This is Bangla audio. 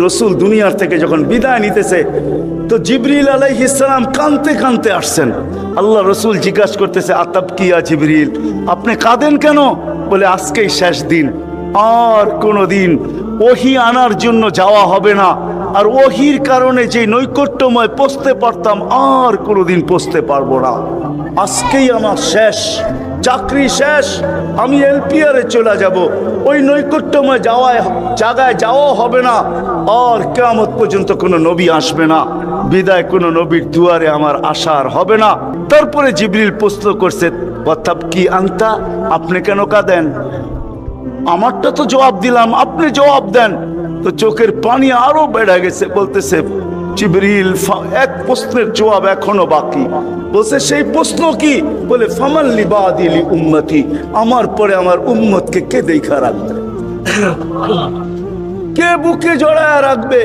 রসুল দুনিয়ার থেকে যখন বিদায় নিতেছে তো জিবরিল আলাইহিস সালাম কাঁদতে কাঁদতে আসছেন। আল্লাহ রসুল জিজ্ঞাসা করতেছে, আতাবকিয়া জিবরিল, আপনি কাঁদেন কেন? বলে আজকেই শেষ দিন, আর কোনোদিন ওহী আনার জন্য যাওয়া হবে না, আর ওহীর কারণে যে নৈকট্যময় পৌঁছতে পারতাম আর কোনোদিন পৌঁছতে পারবো না। আজকেই আমার শেষ, চাকরি শেষ, আমি এলপিআরে চলে যাব, ওই নৈকট্যময় জায়গায় যাওয়া হবে না, আর কিয়ামত পর্যন্ত কোনো নবী আসবে না, বিদায় কোনো নবীর দুয়ারে আমার আশার হবে না। তারপরে জিবরিল প্রশ্ন করছে, ওয়াতাবকি আনতা, আপনি কেন কাঁদেন? আমারটা তো জবাব দিলাম, আপনি জবাব দেন। তো চোখের পানি আরো বেড়ে গেছে, বলতেছে জিবরিল এক প্রশ্নের জবাব এখনো বাকি। বলছে সেই প্রশ্ন কি? বলে ফামাল লিবাদি লি উম্মতি, আমার পরে আমার উম্মতকে কে দেখা রাখবে, কে বুকে জড়ায় রাখবে?